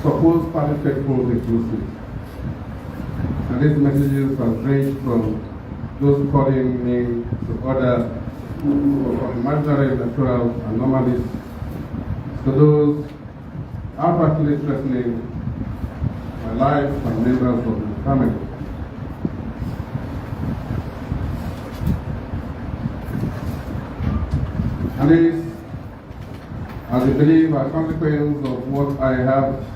supposed party faithful inclusive. And these messages have ranged from those calling me to order from imaginary natural anomalies to those outwardly threatening my life and members of my family. And this, as I believe, a consequence of what I have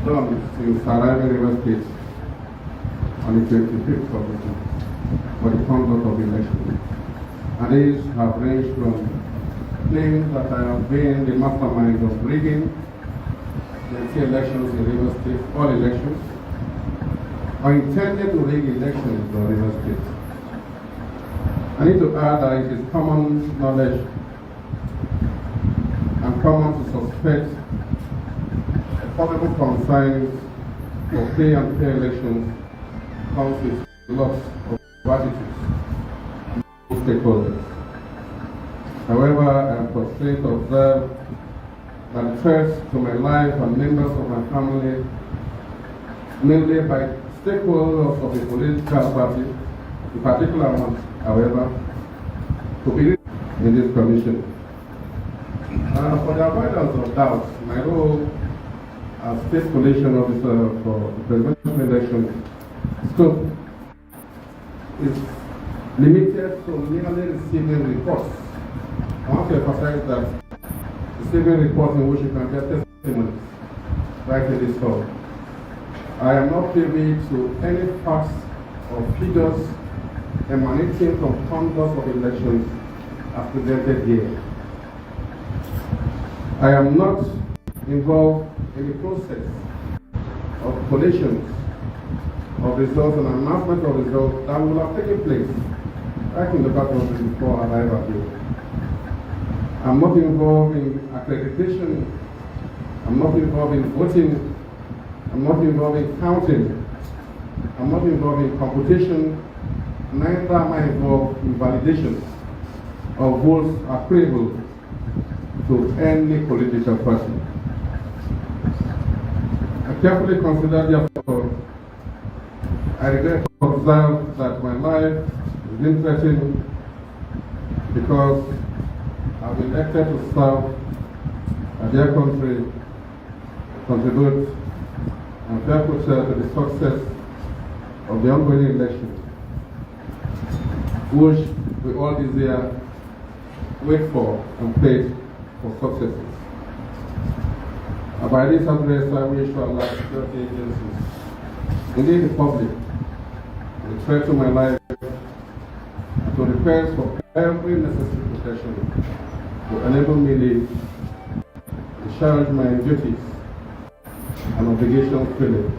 done since arriving in River State on the 25th of June for the conduct of the election. And these have ranged from claims that I have been the mastermind of rigging the elections in River State, all elections, or intended to rig elections in River State. I need to add that it is common knowledge and common to suspect possible concerns for free and fair elections comes with lots of attitudes and stakeholders. However, I am frustrated to observe that the threats to my life and members of my family, mainly by stakeholders of the political party, in particular one, however, to be in this commission. For the avoidance of doubt, my role as State Collation Officer for the presidential election scope is limited to merely receiving reports. I want to emphasize that receiving reports in which you can get testimonies right in this hall. I am not privy to any facts or figures emanating from conduct of elections as presented here. I am not involved in the process of collations of results and announcement of results that will have taken place right in the background before arrival here. I'm not involved in accreditation. I'm not involved in voting. I'm not involved in counting. I'm not involved in computation. Neither am I involved in validation of votes applicable to any political party. I carefully consider, therefore, I regret to observe that my life is being threatened because I've been elected to serve a dear country, contribute, and therefore to the success of the ongoing election, which we all desire, wait for, and pray for successes. By this address, I wish to allow security agencies, indeed the public, the threat to my life, to request for every necessary protection to enable me to discharge my duties and obligations freely.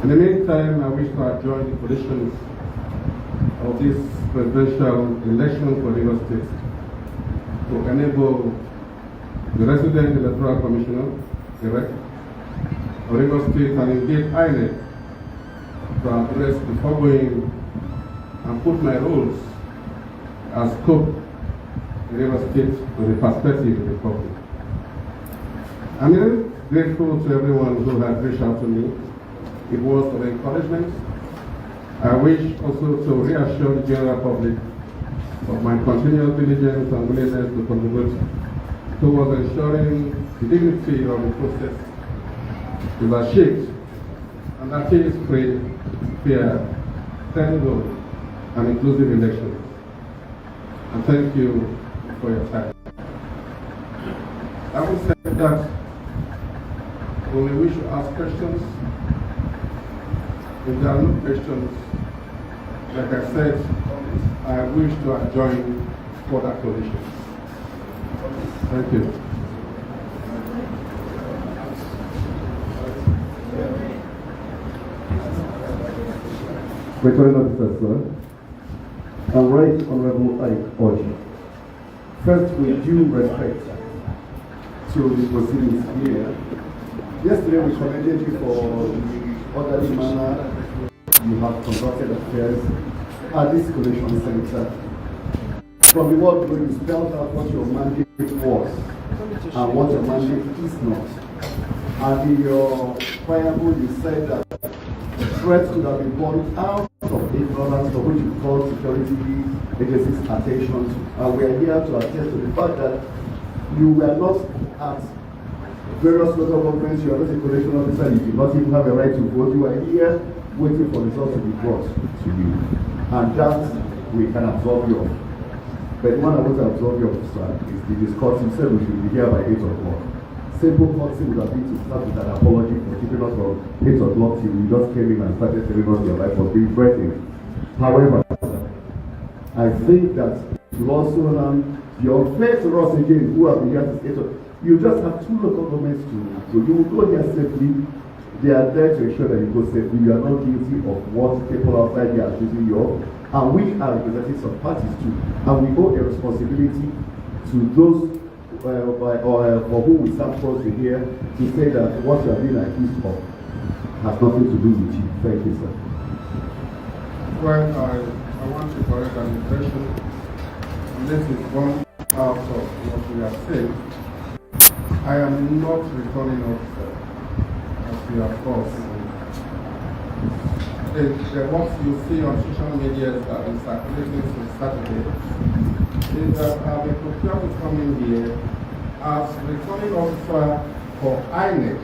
In the meantime, I wish to adjourn the conditions of this presidential election for Lagos State to enable the resident electoral commissioner, Inec, of Lagos State, and indeed Inec, to address the foregoing and put my roles as scope in Lagos State to the perspective of the public. I'm really grateful to everyone who has reached out to me with words of encouragement. I wish also to reassure the general public of my continual diligence and willingness to contribute towards ensuring the dignity of the process is achieved and that it is free, fair, credible, and inclusive elections. And thank you for your time. I will say that when we wish to ask questions, if there are no questions, like I said, I wish to adjourn further coalitions. Thank you. Returning officer, sir. And Right Honorable Ike Oji. First, with due respect to the proceedings here, yesterday we commended you for the orderly manner you have conducted affairs at this collation center. From the word go, you spelled out what your mandate was and what your mandate is not. And in your preamble, you said that threats could have been born out of ignorance, of which you call security agencies attention. And we are here to attest to the fact that you were not at various local governments, you are not a collation officer, you do not even have a right to vote. You are here waiting for results to be brought to you. And that we can absorb you. But when I want to absorb you, sir, is the discourse. You said we should be here by 8 o'clock. Simple policy would have been to start with an apology for keeping us from 8 o'clock till you just came in and started telling us your life was being threatened. However, I think that you also your face to us again, who have been here since 8 o'clock. You just have two local governments to so you will go here safely. They are there to ensure that you go safely. You are not guilty of what people outside here are accusing you of. And we are representatives of parties too. And we owe a responsibility to those for whom we stand close to here to say that what you are being accused of has nothing to do with you. Thank you, sir. Well, I want to correct an impression. And this is one out of what we are saying. I am not returning officer, as we are called. The what you see on social media that is circulating since Saturday is that I've been procured to come in here as returning officer for Inec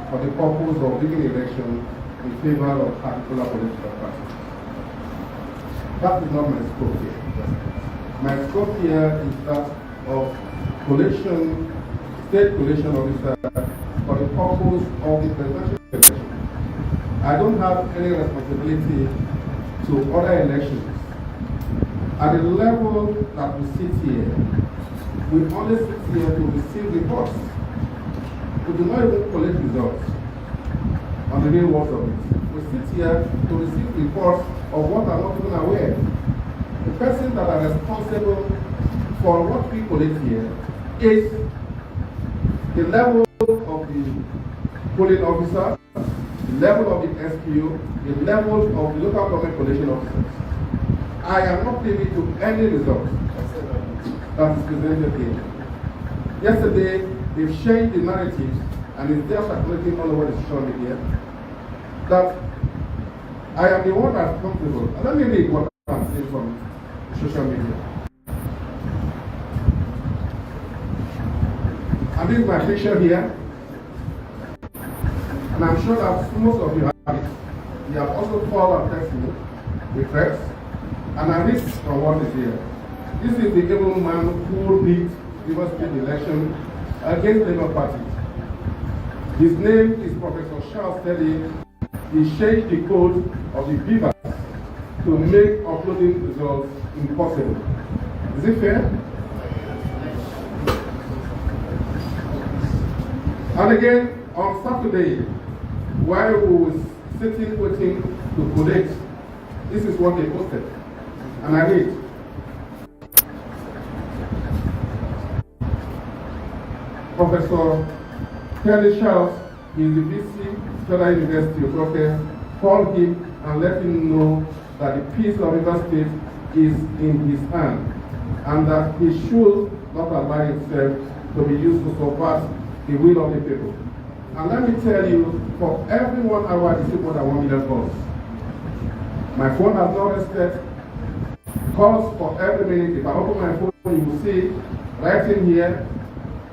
for the purpose of rigging election in favor of particular political party. That is not my scope here. My scope here is that of collation, state collation officer for the purpose of the presidential election. I don't have any responsibility to other elections. At the level that we sit here, we only sit here to receive reports. We do not even collect results on the real work of it. We sit here to receive reports of what are not even aware. The person that are responsible for what we collect here is the level of the polling officer, the level of the SPO, the level of the local government collation officers. I am not privy to any results that is presented here. Yesterday, they've changed the narratives and it's there circulating all over the social media that I am the one that's comfortable. And let me read what I'm saying from social media. And this is my picture here. And I'm sure that most of you have it. You have also called and texted me with threats. And I read from what is here. This is the able man who beat River State election against Labour Party. His name is Professor Charles Teddy. He changed the code of the beavers to make uploading results impossible. Is it fair? And again, on Saturday, while we were sitting waiting to collect, this is what they posted. And I read. Professor Kelly Charles is the VC, Federal University of Gombe. Call him and let him know that the peace of River State is in his hand and that he should not allow himself to be used to subvert the will of the people. And let me tell you, for every 1 hour I receive more than 1 million calls. My phone has not rested. Calls for every minute. If I open my phone, you will see right in here,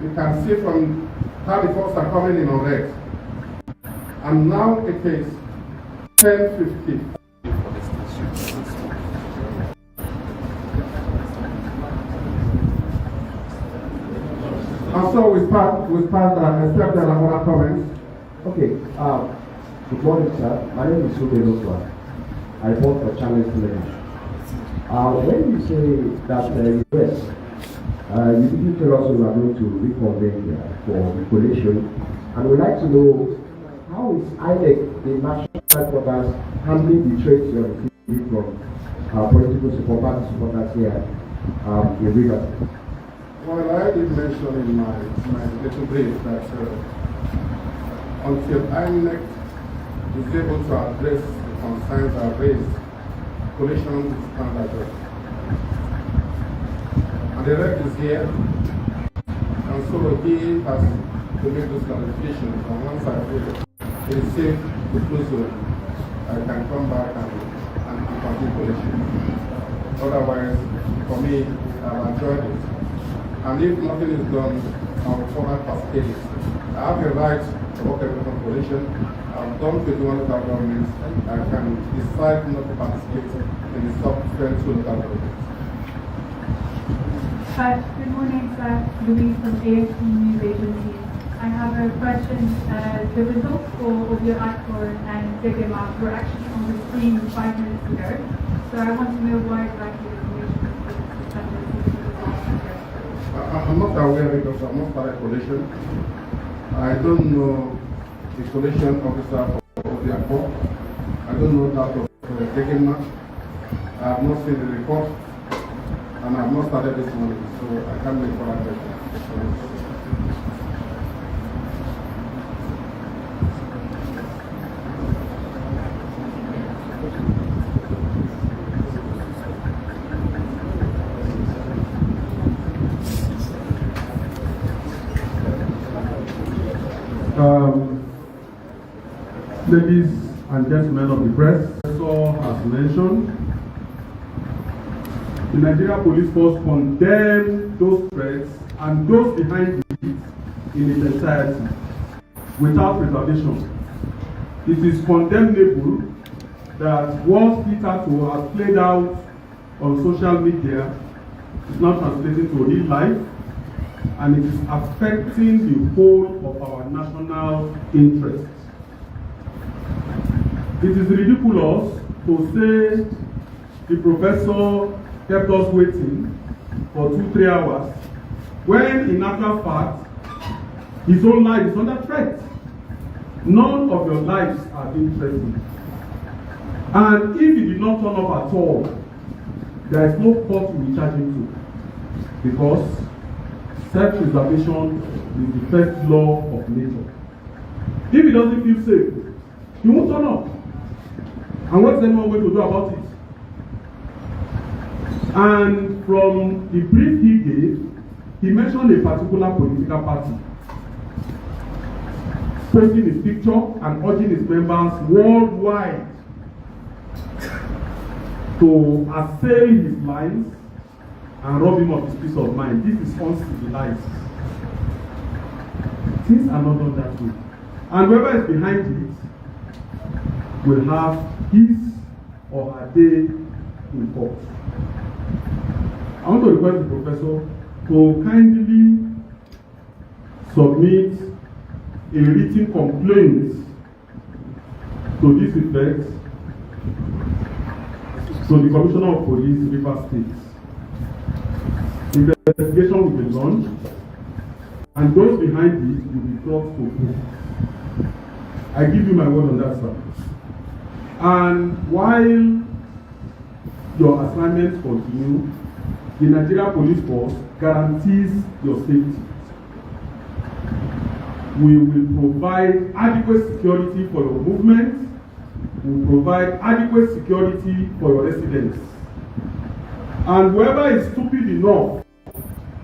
you can see from how the calls are coming in on red. And now it is 10:50. And so we start except there are other comments. Okay, good morning, sir. My name is Yobe. I work for Channel Television. When you say that yes, you didn't tell us we are going to reconvene here for the collation, and we'd like to know how is Inec, the national headquarters, handling the threats you are receiving from political supporters here in Rivers? Well, I did mention in my little brief that until Inec is able to address the concerns that are raised, coalition is not addressed. And the rep is here, and And so he has to make those clarifications. And once I feel it is safe to do so, I can come back and continue collection. Otherwise, for me, I've enjoyed it. And if nothing is done, I will further cascade it. I have the right to work away from coalition. I've done 21 local governments. I can decide not to participate in the subsequent 2 local governments. Good morning, sir. Louise from AFP News Agency. I have a question. The results of your ACCOR and Jigawa were actually on the screen 5 minutes ago. So I want to know why exactly the commission was suspended. I'm not aware because I'm not part of coalition. I don't know the coalition officer of the ACCOR. I don't know that of Jigawa. I have not seen the report. And I have not started this morning, so I can't make further questions. Ladies and gentlemen of the press, as mentioned, the Nigeria Police Force condemned those threats and those behind it in its entirety, without reservation. It is condemnable that what hitherto has played out on social media is now translating to real life, and it is affecting the whole of our national interests. It is ridiculous to say the professor kept us waiting for 2-3 hours, when in actual fact, his own life is under threat. None of your lives are being threatened. And if he did not turn up at all, there is no court to be charged him to, because self-preservation is the first law of nature. If he doesn't feel safe, he won't turn up. And what's anyone going to do about it? And from the brief he gave, he mentioned a particular political party, posting his picture and urging his members worldwide to assail his lines and rob him of his peace of mind. This is uncivilized. Things are not done that way. And whoever is behind it will have his or her day in court. I want to request the professor to kindly submit a written complaint to this effect to the Commissioner of Police, Rivers State. Investigation will be launched, and those behind it will be brought to book. I give you my word on that, sir. And while your assignments continue, the Nigeria Police Force guarantees your safety. We will provide adequate security for your movement. We will provide adequate security for your residents. And whoever is stupid enough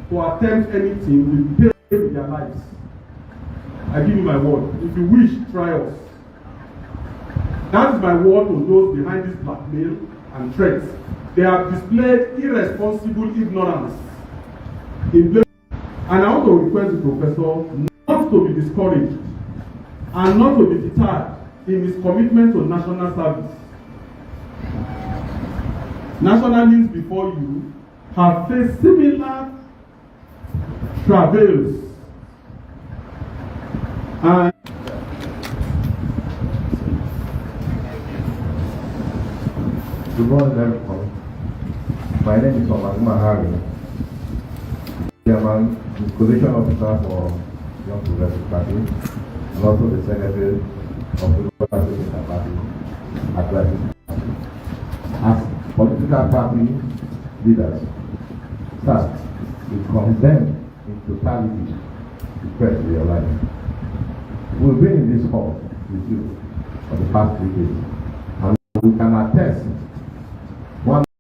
to attempt anything will pay with their lives. I give you my word. If you wish, try us. That is my word to those behind this blackmail and threats. They have displayed irresponsible ignorance in place. And I want to request the professor not to be discouraged and not to be deterred in his commitment to national service. Nationalists before you have faced similar travails. And good morning, everyone. My name is Mahmood Yakubu, Chairman, the Collation Officer for Young Progressive Party, and also the Secretary of the Progressive Party, Accusations. As political party leaders, first, we condemn in totality the threat to your life. We've been in this hall with you for the past 3 days, and we can attest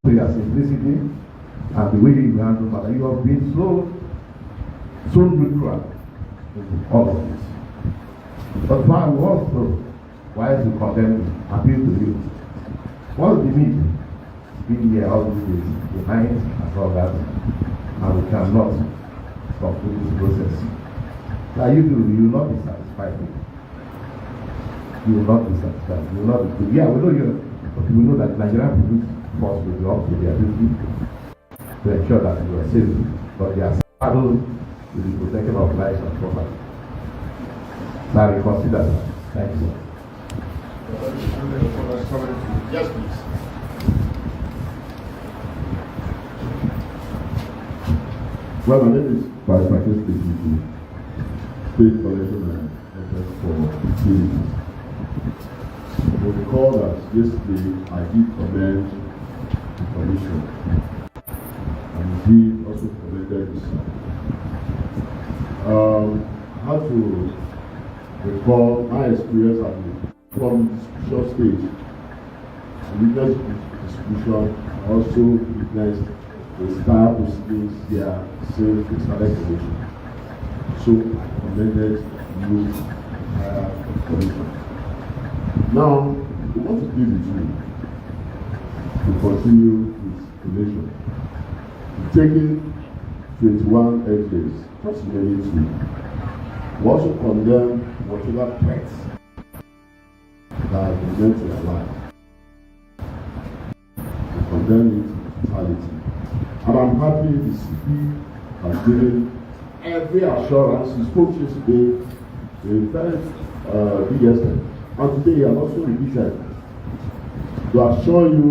to your simplicity and the way you handle matters. You have been so so neutral in all of this. But why we also wise to condemn, appeal to you. What's the need? Being here all these days, behind and all that, and we cannot complete this process. Now you will not be satisfied with it. You will not be satisfied. You will not be good. Yeah, we know you, but we know that Nigerian police force will be up to their duty to ensure that you are safe, but they are saddled with the protection of lives and property. So I reconsider that. Thank you. Yes, please. Well, my name is Vice President State Collection and Efforts for Security. You recall that yesterday I did commend the Commission and indeed also commended this. I had to recall my experience at the from short stage. I witnessed distribution, I also witnessed the staff proceedings here since the started commission. So I commended you commission. Now we want to plead with you to continue with collation. Taking 21 days, just many two. We also condemn whatever threats that have been meant to our life. We condemn it in totality. And I'm happy the CP has given every assurance. He spoke yesterday in very big extent. And today he has also repeated to assure you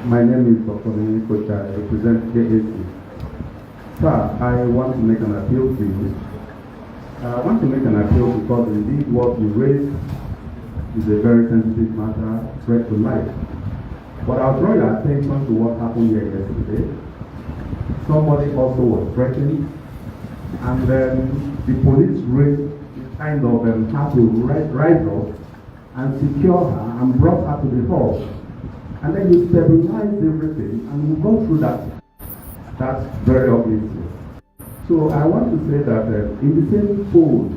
My name is Dr. Coach. I represent KAC. Sir, I want to make an appeal to you. I want to make an appeal because indeed what you raised is a very sensitive matter, threat to life. But I'll draw your attention to what happened here yesterday. Somebody also was threatened, and then the police raised kind of had to rise up and secure her and brought her to the hall. And then you stabilize everything, and we go through that. That's very obvious. So I want to say that in the same fold,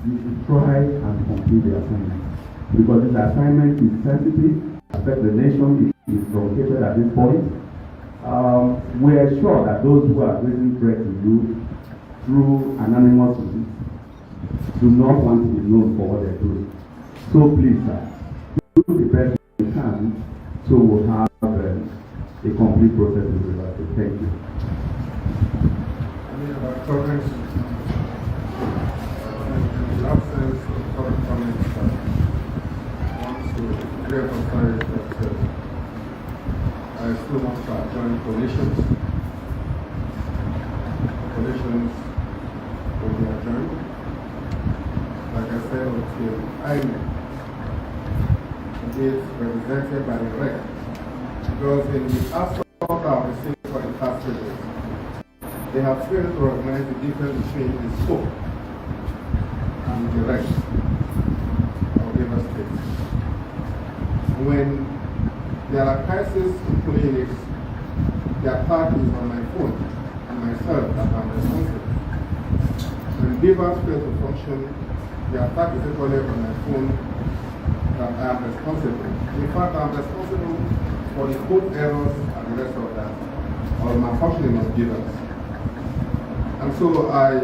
you should try and complete the assignment. Because this assignment is sensitive, affects the nation, it is truncated at this point. We are sure that those who are raising threats to you through anonymous means do not want to be known for what they're doing. So please, sir, do the best you can. So we'll have a complete process in regards to. Thank you. Any other comments? In the absence of current comments, I want to re-emphasize that I still want to join coalitions. Coalitions will be adjourned. Like I said, until Inec is represented by the rec, because in the assault I've received for the past 3 days, they have failed to recognize the difference between the scope and the rec of River State. When there are crises in polling units, the attack is on my phone and myself that I'm responsible. When beavers fail to function, the attack is equally on my phone that I am responsible. In fact, I am responsible for the code errors and the rest of that, or malfunctioning of givers. And so I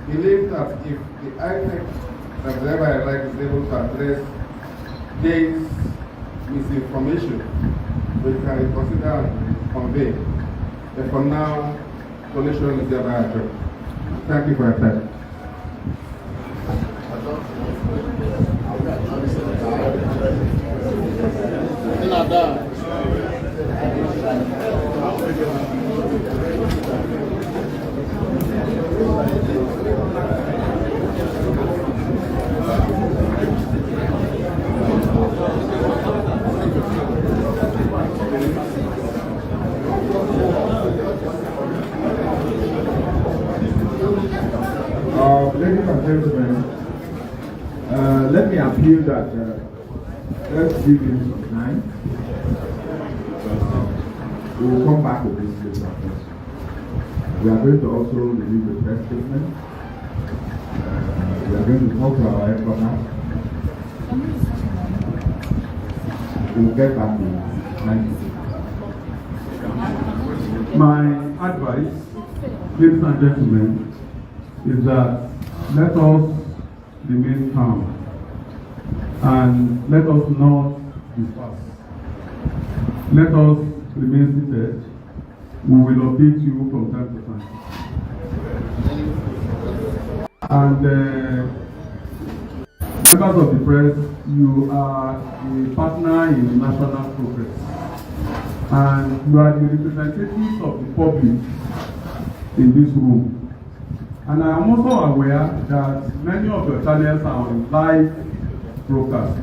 believe that if the Inec, whenever I like, is able to address this misinformation, we can consider and convey. But for now, coalition is thereby adjourned. Thank you for your time. Ladies and gentlemen, let me appeal that let's give him some time. We will come back to this later. We are going to also release the press statement. We are going to talk to our headquarters. We will get back to you. Thank you. My advice, ladies and gentlemen, is that let us remain calm and let us not disperse. Let us remain seated. We will update you from time to time. And members of the press, you are a partner in national progress. And you are the representatives of the public in this room. And I am also aware that many of your channels are on live broadcast.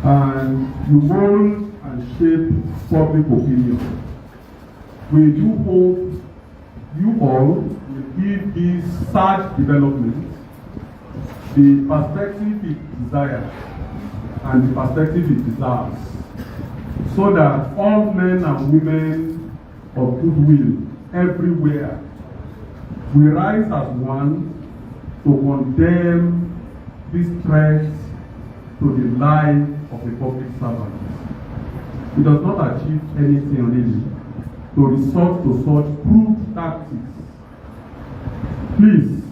And you mold and shape public opinion. We do hope you all will give this sad development the perspective it desires and the perspective it deserves, so that all men and women of goodwill everywhere will rise as one to condemn this threat to the life of a public servant. It does not achieve anything really to resort to such crude tactics. Please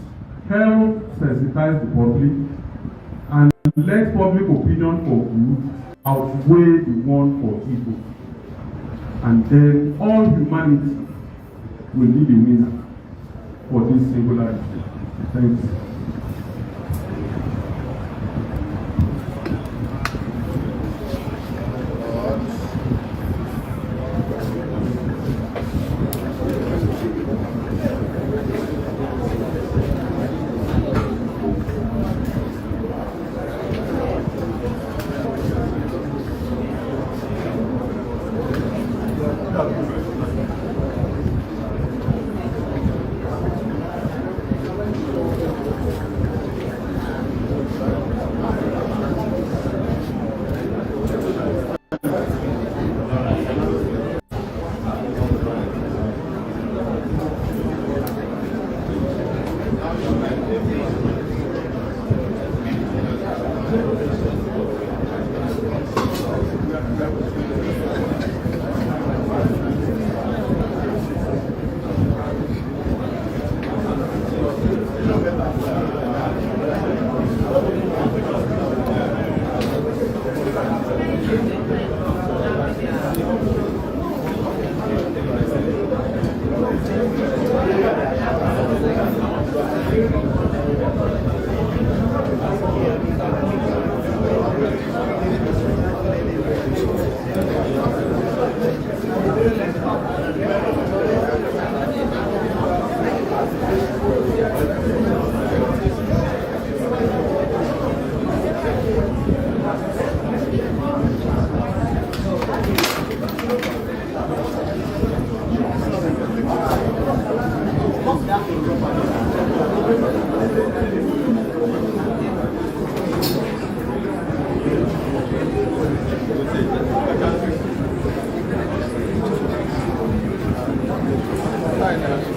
help sensitize the public and let public opinion for good outweigh the one for evil. And then all humanity will be the winner for this singular issue. Thanks.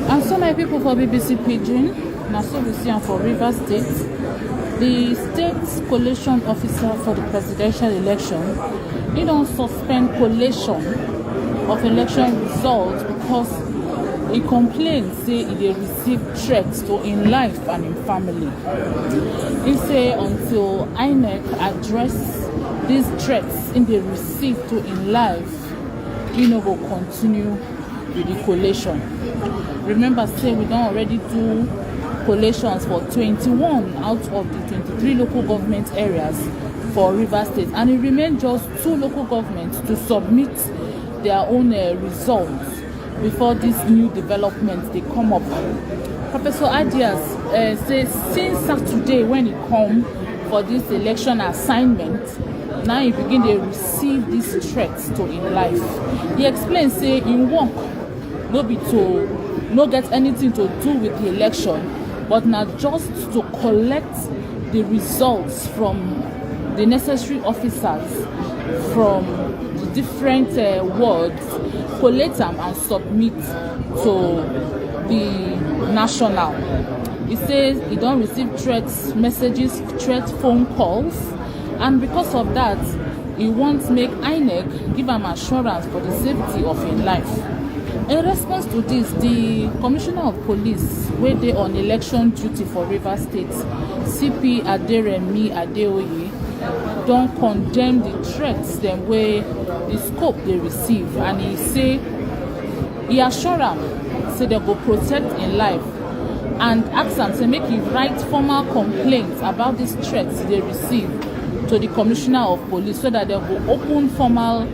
And so my people for BBC Pidgin, now so we see for Rivers State, the state collation officer for the presidential election, he don't suspend collation of election results because he complains say he dey receive threats to in life and in family. He say until Inec address these threats in the receive to in life, he no go continue with the collation. Remember say we don't already do collations for 21 out of the 23 local government areas for Rivers State, and it remained just 2 local governments to submit their own results before this new development they come up. Professor Adias says since Saturday when he come for this election assignment, now he begin to receive these threats to in life. He explains say in work no get anything to do with the election, but now just to collect the results from the necessary officers from the different wards, collate them and submit to the national. He says he don't receive threats messages, threat phone calls, and because of that, he wants make Inec give him assurance for the safety of his life. In response to this, the Commissioner of Police, where they on election duty for Rivers State, CP Aderemi Adeoye, don't condemn the threats them way the scope they receive, and he say he assure them say they go protect in life, and ask them to make he write formal complaints about these threats they receive to the Commissioner of Police so that they will open formal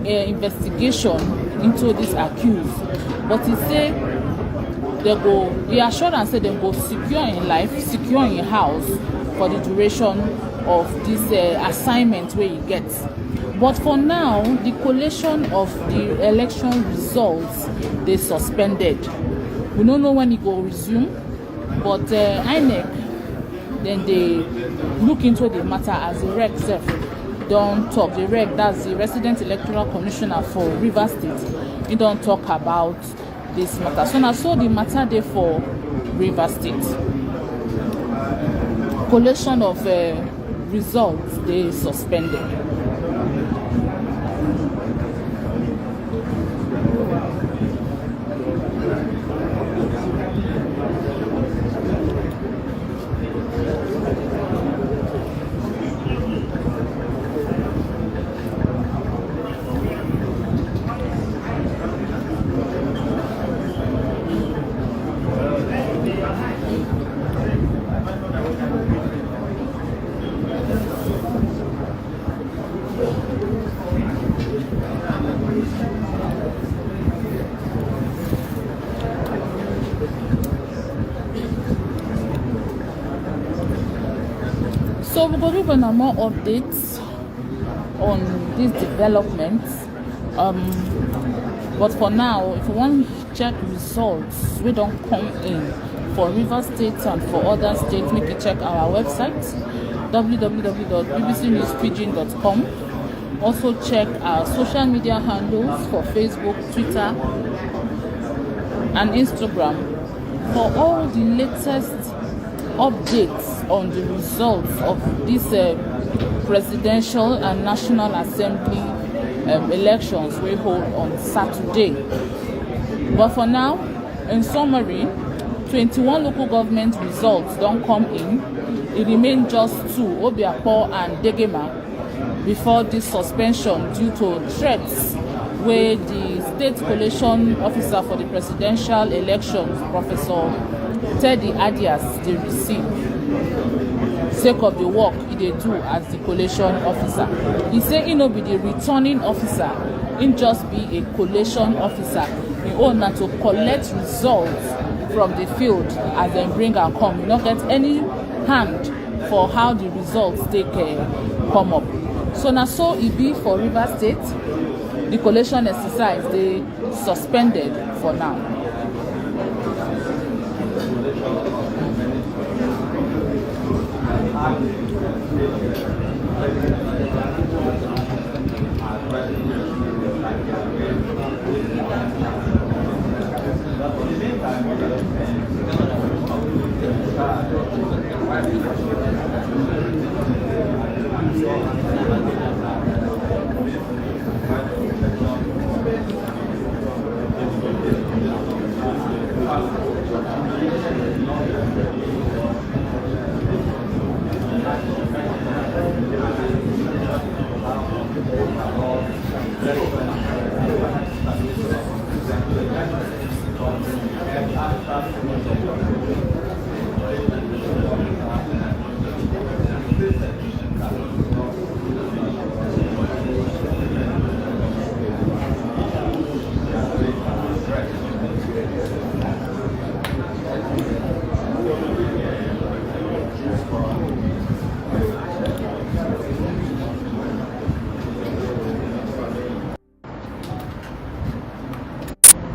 investigation into this accused. But he say he assure them say they go secure in life, secure in house for the duration of this assignment where he gets. But for now, the collation of the election results they suspended. We don't know when it will resume, but Inec then they look into the matter as the REC self don't talk. The REC, that's the Resident Electoral Commissioner for Rivers State, he don't talk about this matter. So now the matter there for Rivers State. Collation of results they suspended. So we're going to give more updates on these developments. But for now, if you want to check results, we don't come in for Rivers State and for other states, make you check our website www.bbcnewspidgin.com. Also check our social media handles for Facebook, Twitter, and Instagram for all the latest updates on the results of this presidential and national assembly elections we hold on Saturday. But for now, in summary, 21 local government results don't come in. It remains just 2, Obiakpo and Degema, before this suspension due to threats where the state collation officer for the presidential elections, Professor Teddy Adias, they receive sake of the work they do as the collation officer. He say he no be the returning officer, he just be a collation officer. He own to collect results from the field as they bring and come. You don't get any hand for how the results take come up. So now so it be for Rivers State, the collation exercise they suspended for now.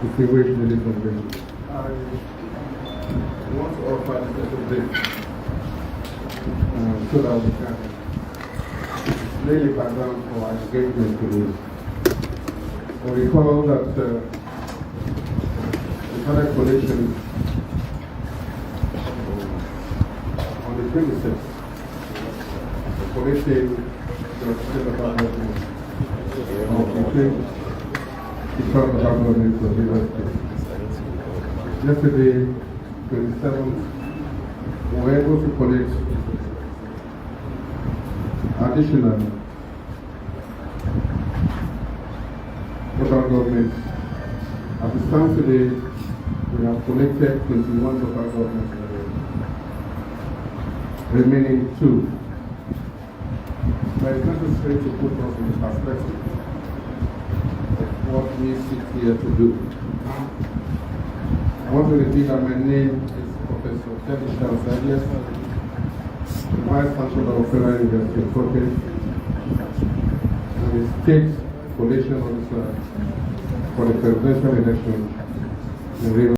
If you wait a little bit, I want to offer a little bit so that we can lay the background for our engagement today. We recall that we had a collation on the 26th. The collation was still about government. Because of our government of Rivers State. Yesterday, 27th, we were able to collect additional local governments. As it stands today, we have collected 21 local governments, remaining 2. But it's necessary to put us in perspective of what we sit here to do. I want to repeat that my name is Professor Teddy Shalsadias, Vice Chancellor of Federal University of Ogun, and the State Collation Officer for the presidential election in Rivers.